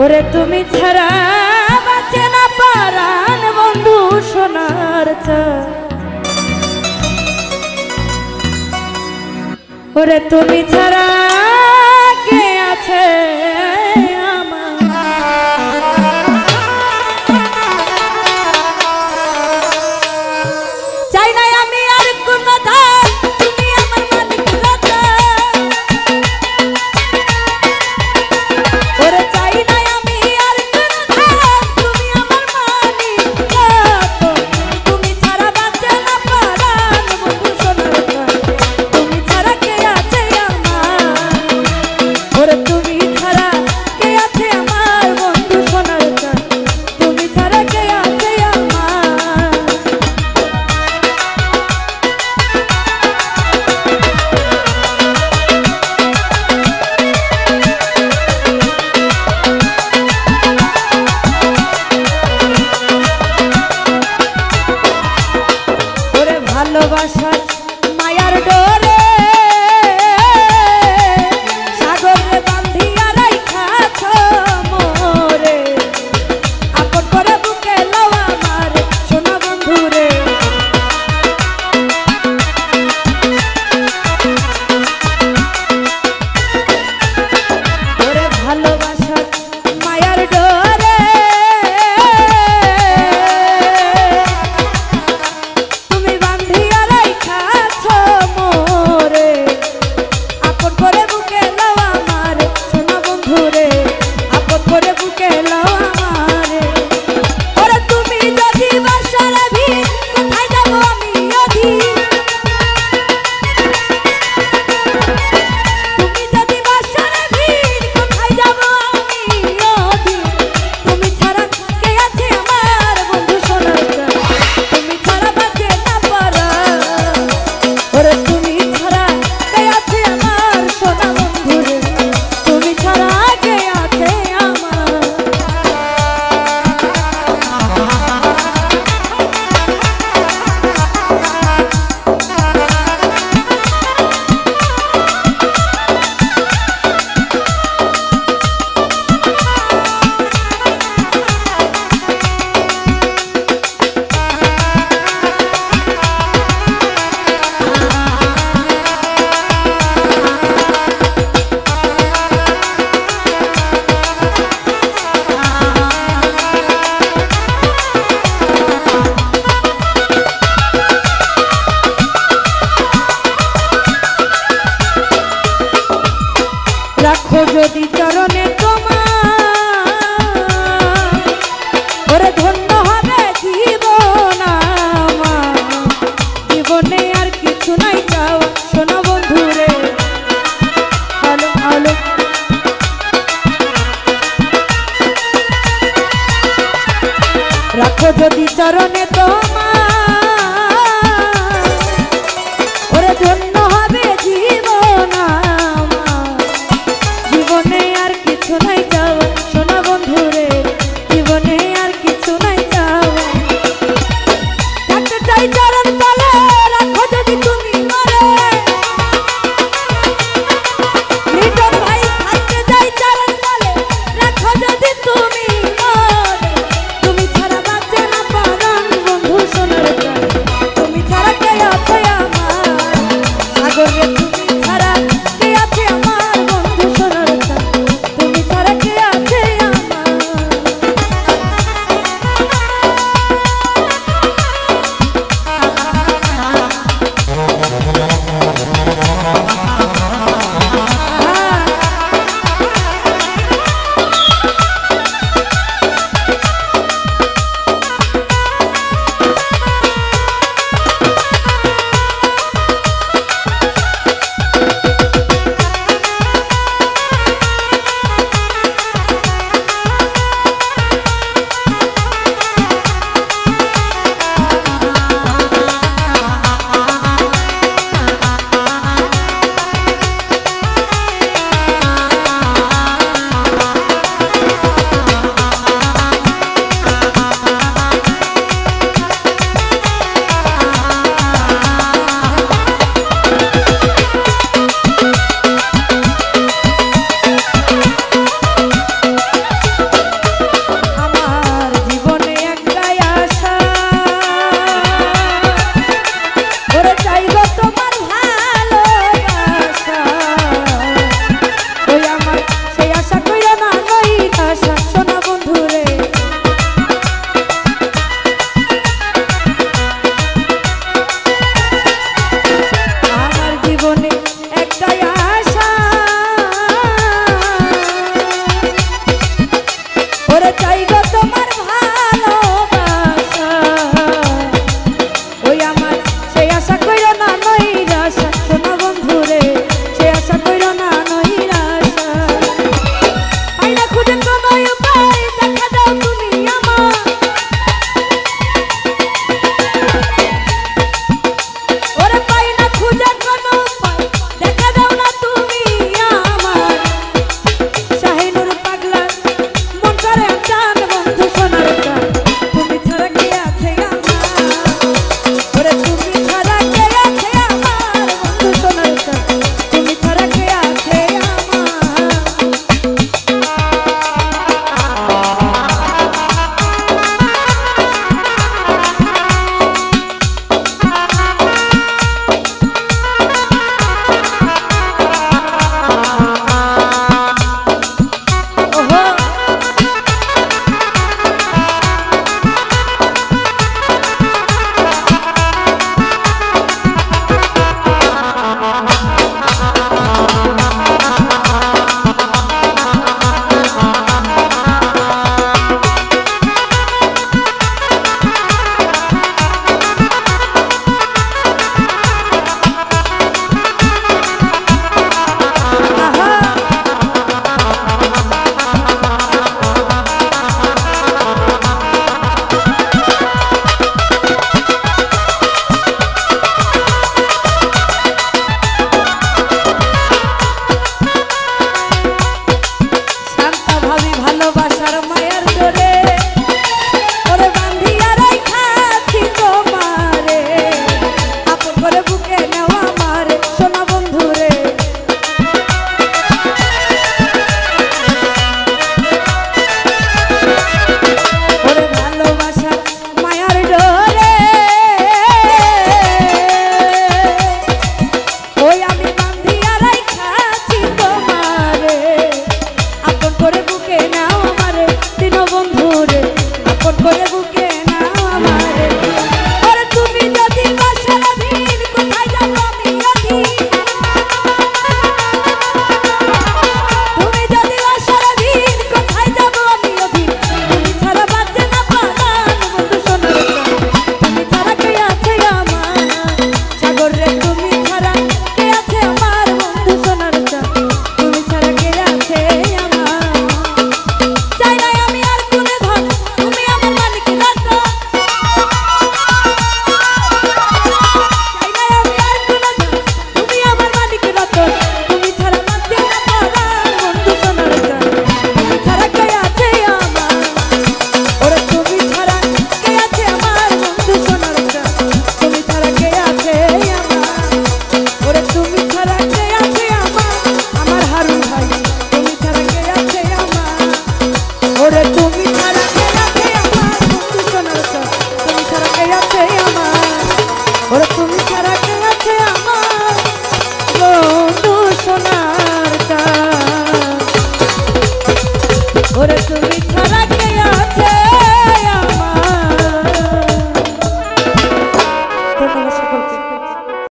ওরে তুমি ছাড়া বাঁচে না পারান বন্ধু সোনার চাঁদ। ওরে তুমি ছাড়া কে আছে ভালোবাসার মায়ার ডোরে সাগরে বান্ধিয়া রাইখাছ মোরে আপন করে বুকে লও আমার সোনা বন্ধুরে। ওরে ভালোবাসার মায়ার ডোরে রাখো যদি চরণে তোমার ওরে ধন্য হবে জীবন আমার। জীবনে আর কিছু নাই চাও শোনো বন্ধুরে। হ্যালো হ্যালো রাখো যদি চরণে তোমার ওরে ধন্য হবে জীবন আমার। জীবনে আর কিছু নাই চাও সোনা বন্ধুরে। জীবনে আর কিছু নাই চাও থাকতে চাই চরণ তলে রাখো যদি তুমি মরে। লিটন ভাই থাকতে চাই চরণ তলে রাখো যদি তুমি মরে। তুমি ছাড়া বাঁচে না পারান বন্ধু। ভালোবাসার মায়ার জোরে ওরে বান্ধিয়া রাইখাছি তোমারে আপন করে বুকে নাও আমার সোনা বন্ধুরে ওরে ভালোবাসার মায়ার জোরে ওই আমি বান্ধিয়া রাইখাছি তোমারে আপন করে বুকে নাও আমারে দিন বন্ধুরে আপন করে বুকে নাও আমারে ওরে তুমি যদি বাসার দিন কোথায় যাবো আমি অধীন তুমি যদি বাসার দিন কোথায় যাবো আমি অধীন তুমি ছাড়া বাঁচে না পারান বন্ধু সোনার তুমি ছাড়া কে আছে আমার সাগর রে তুমি ছাড়া কে আছে আমার বন্ধু সোনার তুমি ছাড়া কে আছে আমার চাই না আমি আর কোনে ধন তুমি আমার মালিক রতন চাই না আমি আর কোনে ধন তুমি আমার মালিক রতন তুমি ছাড়া বাঁচে না পারান বন্ধু সোনার তুমি ছাড়া কে আছে আমার ওরে তুমি ছাড়া কে আছে আমার বন্ধু সোনার তুমি ছাড়া কে আছে আমার ওরে তুমি ছাড়া কে আছে আমার হারুন ভাই তুমি ছাড়া কে আছে আমার ওরে তুমি ছাড়া কে আছে আমার বন্ধু সোনার তুমি ছাড়া কে আছে আমার ওরে তুমি ছাড়া কে আছে আমার বন্ধু সোনার ওরে তুমি ছাড়া